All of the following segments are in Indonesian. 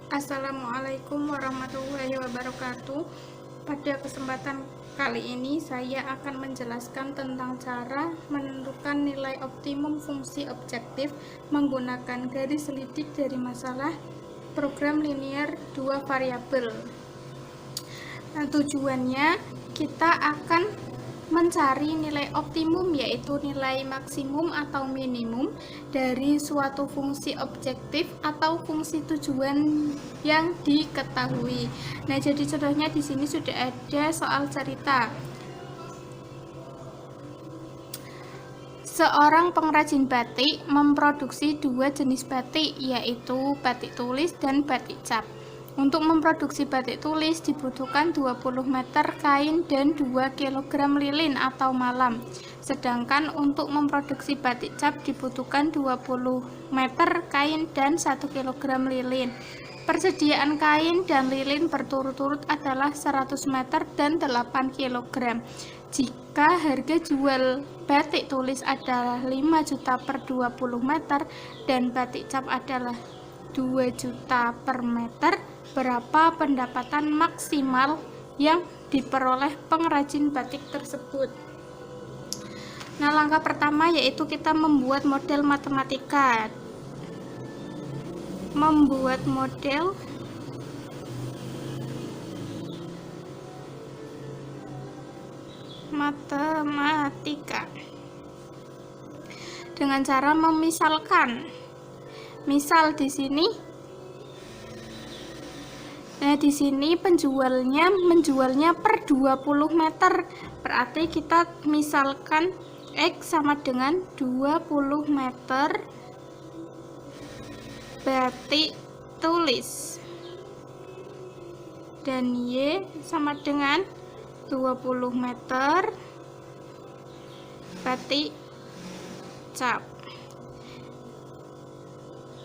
Assalamualaikum warahmatullahi wabarakatuh. Pada kesempatan kali ini saya akan menjelaskan tentang cara menentukan nilai optimum fungsi objektif menggunakan garis selidik dari masalah program linear 2 variabel. Nah, tujuannya kita akan mencari nilai optimum, yaitu nilai maksimum atau minimum dari suatu fungsi objektif atau fungsi tujuan yang diketahui. Nah, jadi contohnya di sini sudah ada soal cerita. Seorang pengrajin batik memproduksi dua jenis batik, yaitu batik tulis dan batik cap. Untuk memproduksi batik tulis dibutuhkan 20 meter kain dan 2 kg lilin atau malam. Sedangkan untuk memproduksi batik cap dibutuhkan 20 meter kain dan 1 kg lilin. Persediaan kain dan lilin berturut-turut adalah 100 meter dan 8 kg. Jika harga jual batik tulis adalah 5 juta per 20 meter dan batik cap adalah 2 juta per meter, berapa pendapatan maksimal yang diperoleh pengrajin batik tersebut? Nah, langkah pertama yaitu kita membuat model matematika. Membuat model matematika dengan cara memisalkan. Misal di sini, di sini menjualnya per 20 meter. Berarti kita misalkan X sama dengan 20 meter batik tulis dan Y sama dengan 20 meter batik cap.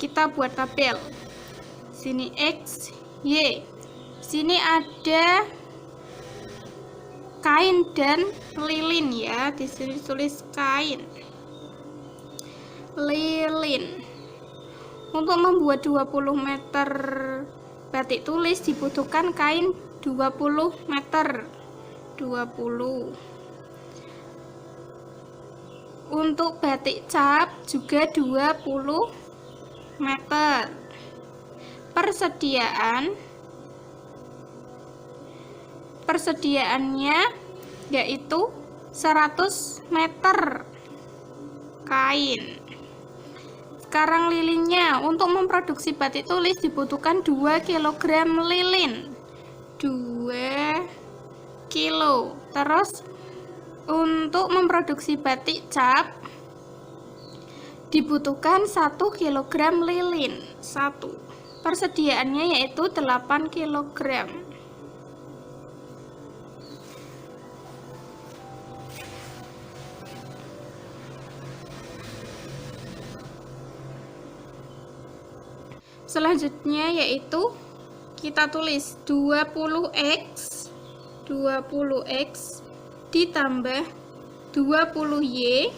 Kita buat tabel. Sini X, Y. Sini ada kain dan lilin ya. Di sini tulis kain, lilin. Untuk membuat 20 meter batik tulis dibutuhkan kain 20 meter. 20. Untuk batik cap juga 20 meter. Persediaannya yaitu 100 meter kain. Sekarang lilinnya, untuk memproduksi batik tulis dibutuhkan 2 kg lilin. 2 kilo. Terus untuk memproduksi batik cap dibutuhkan 1 kg lilin. 1. Persediaannya yaitu 8 kg. Selanjutnya yaitu kita tulis 20x ditambah 20y.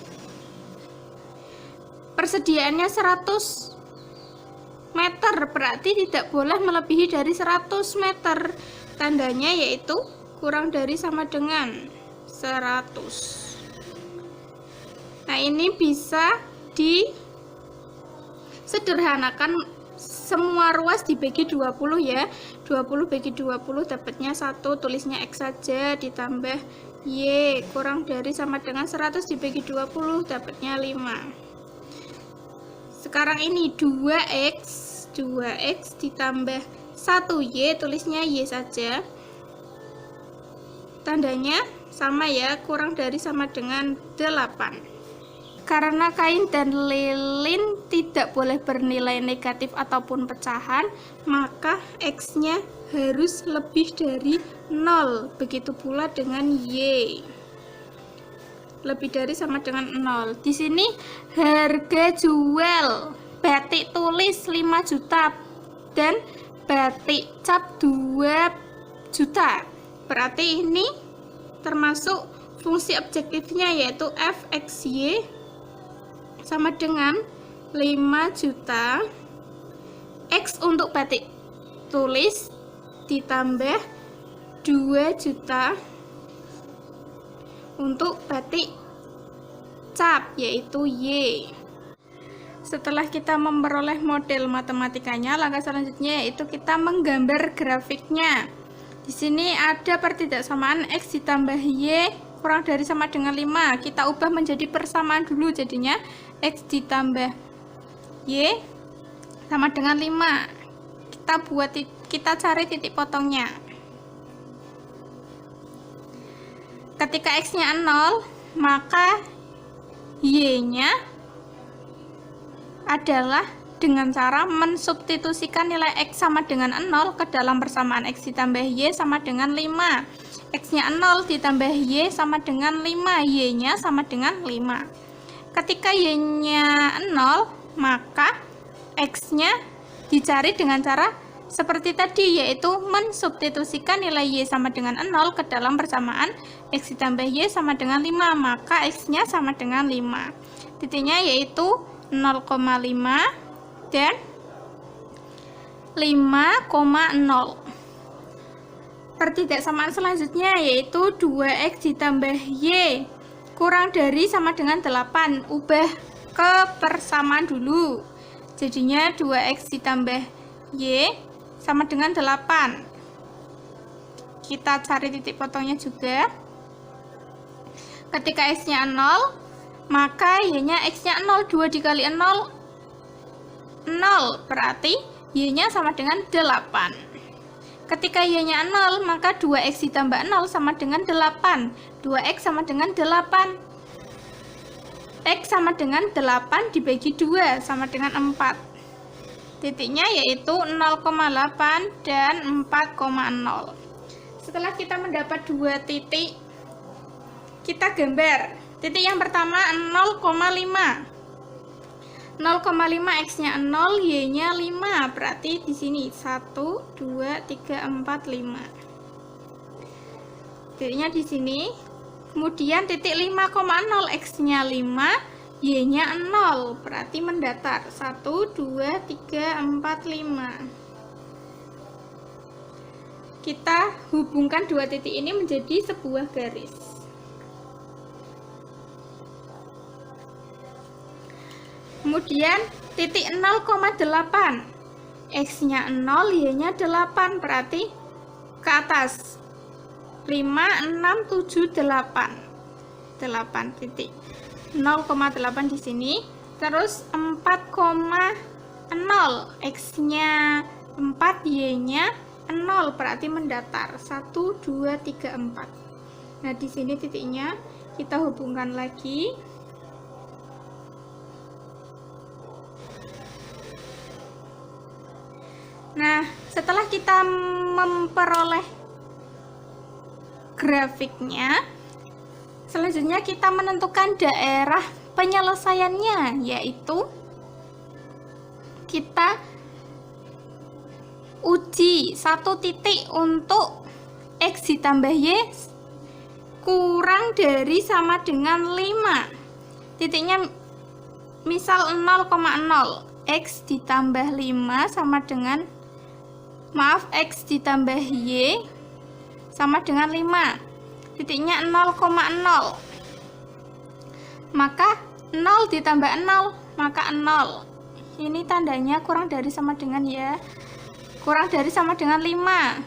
Persediaannya 100 meter, berarti tidak boleh melebihi dari 100 meter. Tandanya yaitu kurang dari sama dengan 100. Nah, ini bisa disederhanakan, semua ruas dibagi 20 ya. 20 bagi 20 dapatnya 1, tulisnya X saja, ditambah Y kurang dari sama dengan 100 dibagi 20 dapatnya 5. Sekarang ini 2x ditambah 1y, tulisnya y saja. Tandanya sama ya, kurang dari sama dengan 8. Karena kain dan lilin tidak boleh bernilai negatif ataupun pecahan, maka x-nya harus lebih dari 0. Begitu pula dengan y. Lebih dari sama dengan 0. Di sini harga jual batik tulis 5 juta dan batik cap 2 juta. Berarti ini termasuk fungsi objektifnya, yaitu fxy sama dengan 5 juta. X untuk batik tulis ditambah 2 juta untuk batik cap, yaitu Y. Setelah kita memperoleh model matematikanya, langkah selanjutnya yaitu kita menggambar grafiknya. Di sini ada pertidaksamaan X ditambah Y kurang dari sama dengan 5. Kita ubah menjadi persamaan dulu, jadinya X ditambah Y sama dengan 5. Kita cari titik potongnya. Ketika X-nya 0, maka Y-nya adalah dengan cara mensubstitusikan nilai X sama dengan 0 ke dalam persamaan X ditambah Y sama dengan 5. X-nya 0 ditambah Y sama dengan 5, Y-nya sama dengan 5. Ketika Y-nya 0, maka X-nya dicari dengan cara seperti tadi, yaitu mensubstitusikan nilai Y sama dengan 0 ke dalam persamaan X ditambah Y sama dengan 5, maka X-nya sama dengan 5. Titiknya yaitu 0,5 dan 5,0. Pertidaksamaan selanjutnya yaitu 2X ditambah Y kurang dari sama dengan 8. Ubah ke persamaan dulu. Jadinya 2X ditambah Y sama dengan 8. Kita cari titik potongnya juga. Ketika X-nya 0, maka Y-nya X-nya 0. 2 dikali 0, 0. Berarti Y-nya sama dengan 8. Ketika Y-nya 0, maka 2X ditambah 0 sama dengan 8. 2X sama dengan 8. X sama dengan 8 dibagi 2 sama dengan 4. Titiknya yaitu 0,8 dan 4,0. Setelah kita mendapat 2 titik, kita gambar. Titik yang pertama 0,5. 0,5 X-nya 0, Y-nya 5. Berarti di sini 1, 2, 3, 4, 5. Titiknya di sini. Kemudian titik 5,0 X-nya 5, Y-nya 0. Berarti mendatar 1, 2, 3, 4, 5. Kita hubungkan 2 titik ini menjadi sebuah garis. Kemudian titik 0,8 X-nya 0, Y-nya 8. Berarti ke atas 5, 6, 7, 8. 8 titik. 0,8 di sini. Terus 4,0 X-nya 4, Y-nya 0. Berarti mendatar 1, 2, 3, 4. Nah, di sini titiknya kita hubungkan lagi. Nah, setelah kita memperoleh grafiknya, selanjutnya kita menentukan daerah penyelesaiannya, yaitu kita uji 1 titik untuk X ditambah Y kurang dari sama dengan 5. Titiknya misal 0,0. X ditambah 5 sama dengan X ditambah Y sama dengan 5. Titiknya 0,0. Maka 0 ditambah 0, maka 0. Ini tandanya kurang dari sama dengan ya. Kurang dari sama dengan 5.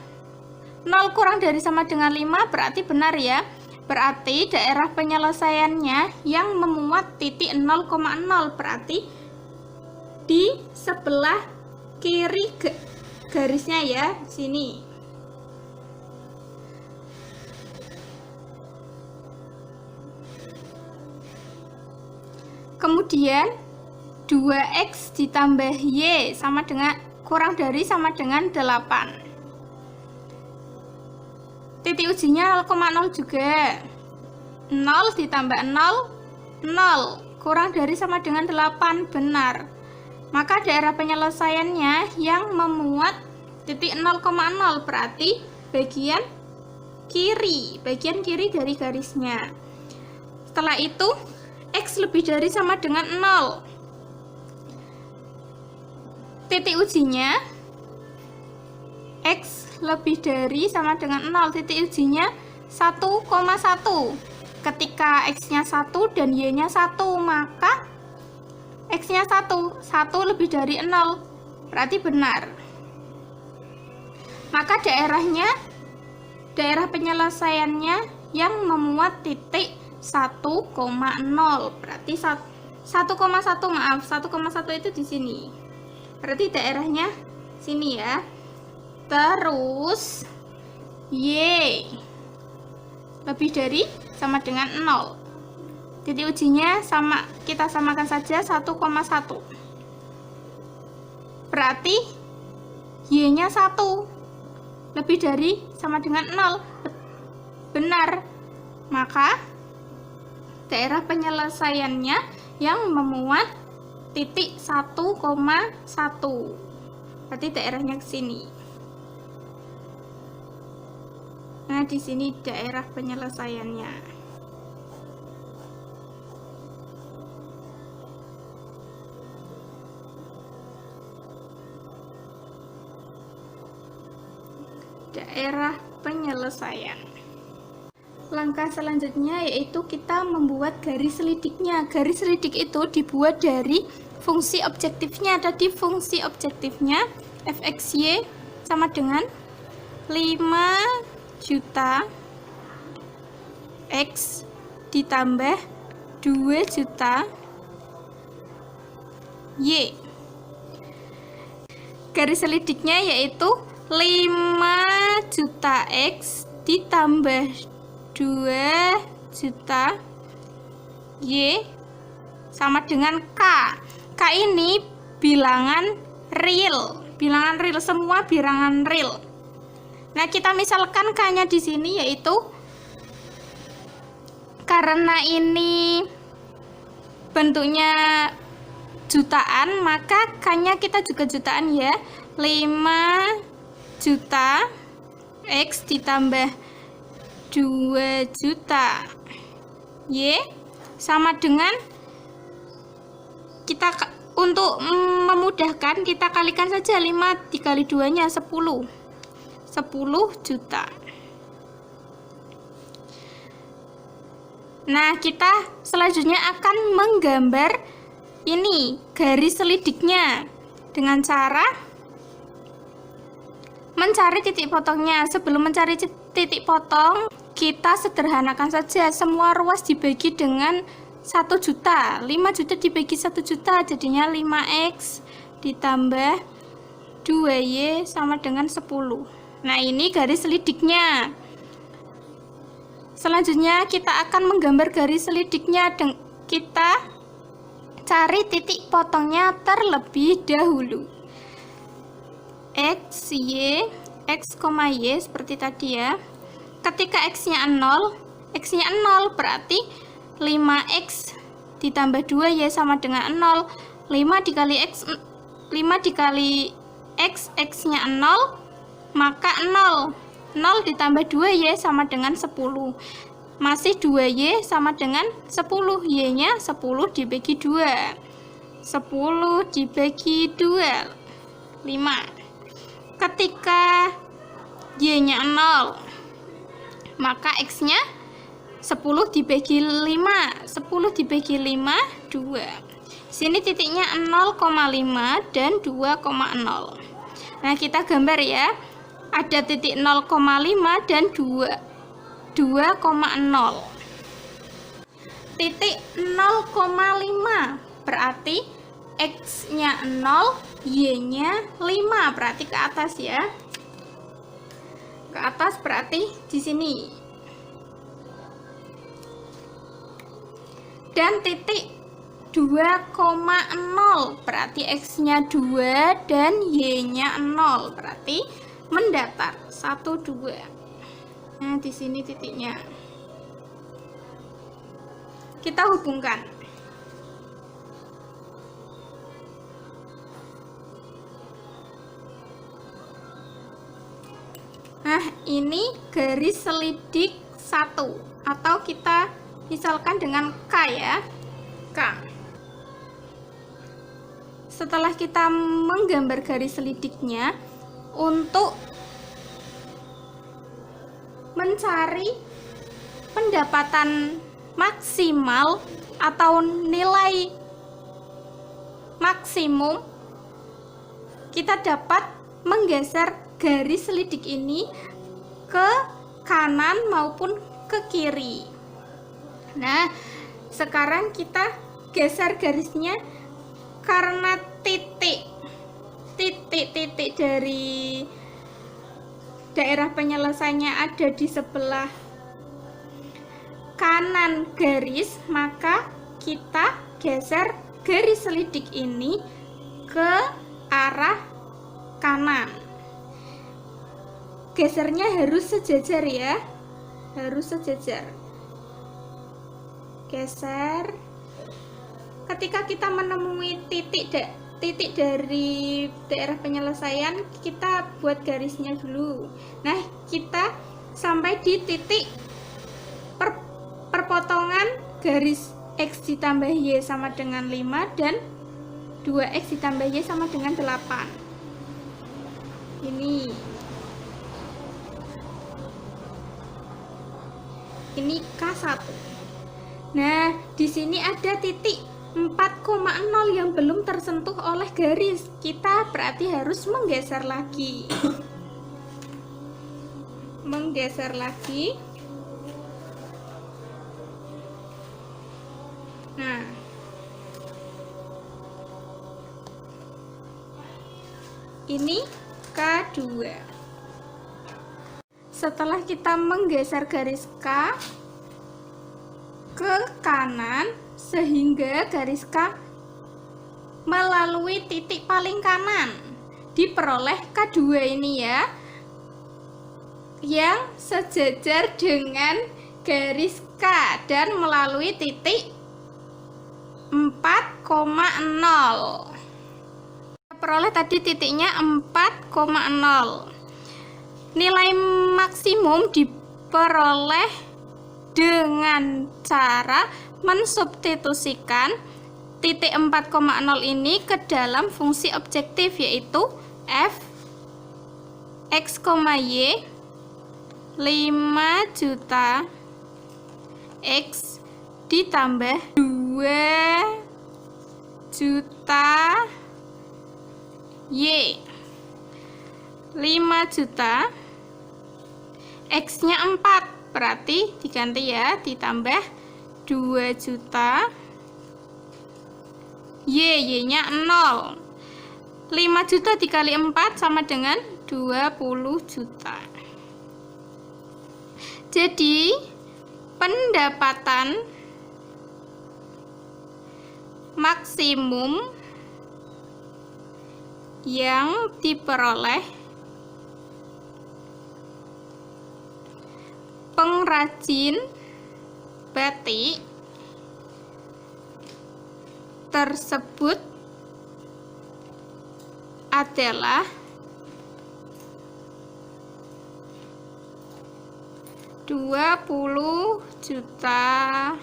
0 kurang dari sama dengan 5 berarti benar ya. Berarti daerah penyelesaiannya yang memuat titik 0,0. Berarti di sebelah kiri garisnya ya, sini. Kemudian 2X ditambah Y sama dengan kurang dari sama dengan 8. Titik ujinya 0,0 juga. 0 ditambah 0, 0. Kurang dari sama dengan 8, benar. Maka daerah penyelesaiannya yang memuat titik 0,0 berarti bagian kiri dari garisnya. Setelah itu X lebih dari sama dengan 0. Titik ujinya X lebih dari sama dengan 0, titik ujinya 1,1. Ketika X-nya 1 dan Y-nya 1, maka X-nya 1 lebih dari 0, berarti benar. Maka daerah penyelesaiannya yang memuat titik 1,0, berarti 1,1, maaf, 1,1 itu di sini. Berarti daerahnya sini ya. Terus Y lebih dari sama dengan 0. Titik ujinya sama, kita samakan saja 1,1. Berarti Y-nya 1 lebih dari sama dengan 0. Benar. Maka daerah penyelesaiannya yang memuat titik 1,1. Berarti daerahnya ke sini. Nah, di sini daerah penyelesaiannya. Daerah penyelesaian. Langkah selanjutnya yaitu kita membuat garis selidiknya. Garis selidik itu dibuat dari fungsi objektifnya. Tadi fungsi objektifnya fxy sama dengan 5 juta X ditambah 2 juta Y. Garis selidiknya yaitu 5 juta X ditambah 2 juta Y sama dengan K. K ini bilangan real. Bilangan real, semua bilangan real. Nah, kita misalkan K-nya di sini yaitu, karena ini bentuknya jutaan, maka K-nya kita juga jutaan ya. 5 juta X ditambah 2 juta Y sama dengan, kita untuk memudahkan kita kalikan saja 5 dikali 2 nya 10 juta. Nah, kita selanjutnya akan menggambar ini garis selidiknya dengan cara mencari titik potongnya. Sebelum mencari titik potong, kita sederhanakan saja. Semua ruas dibagi dengan 1 juta. 5 juta dibagi 1 juta, jadinya 5X ditambah 2Y sama dengan 10. Nah, ini garis selidiknya. Selanjutnya kita akan menggambar garis selidiknya. Kita cari titik potongnya terlebih dahulu. X, Y seperti tadi ya. Ketika X-nya 0 berarti 5X ditambah 2Y sama dengan 0. 5 dikali X, X-nya 0, maka 0. 0 ditambah 2Y sama dengan 10. Masih 2Y sama dengan 10. Y-nya 10 dibagi 2. 10 dibagi 2, 5. Ketika Y-nya 0, maka X-nya 10 dibagi 5. 10 dibagi 5, 2. Sini titiknya 0,5 dan 2,0. Nah, kita gambar ya. Ada titik 0,5 dan 2,0. Titik 0,5 berarti X-nya 0, Y-nya 5, berarti ke atas ya. Ke atas berarti di sini. Dan titik 2,0 berarti X-nya 2 dan Y-nya 0, berarti mendatar 1, 2. Nah, di sini titiknya. Kita hubungkan. Nah, ini garis selidik 1, atau kita misalkan dengan K ya. K. Setelah kita menggambar garis selidiknya, untuk mencari pendapatan maksimal atau nilai maksimum, kita dapat menggeser garis selidik ini ke kanan maupun ke kiri. Nah, sekarang kita geser garisnya karena titik dari daerah penyelesaiannya ada di sebelah kanan garis, maka kita geser garis selidik ini ke arah kanan. Gesernya harus sejajar ya, harus sejajar. Geser. Ketika kita menemui titik dari daerah penyelesaian, kita buat garisnya dulu. Nah, kita sampai di titik perpotongan garis X ditambah Y sama dengan 5 dan 2X ditambah Y sama dengan 8. Ini K1. Nah, di sini ada titik 4,0 yang belum tersentuh oleh garis. Kita berarti harus menggeser lagi. Menggeser lagi. Nah, ini K2. Setelah kita menggeser garis K ke kanan sehingga garis K melalui titik paling kanan, diperoleh K2 ini ya, yang sejajar dengan garis K dan melalui titik 4,0. Peroleh tadi titiknya 4,0. Nilai maksimum diperoleh dengan cara mensubstitusikan titik 4,0 ini ke dalam fungsi objektif, yaitu f x, y 5 juta x ditambah 2 juta y. 5 juta X nya 4, berarti diganti ya, ditambah 2 juta Y nya 0. 5 juta dikali 4 sama dengan 20 juta. Jadi pendapatan maksimum yang diperoleh pengrajin batik tersebut adalah 20 juta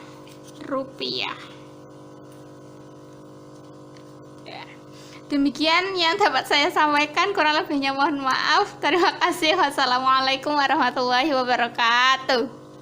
rupiah. Demikian yang dapat saya sampaikan, kurang lebihnya mohon maaf. Terima kasih. Wassalamualaikum warahmatullahi wabarakatuh.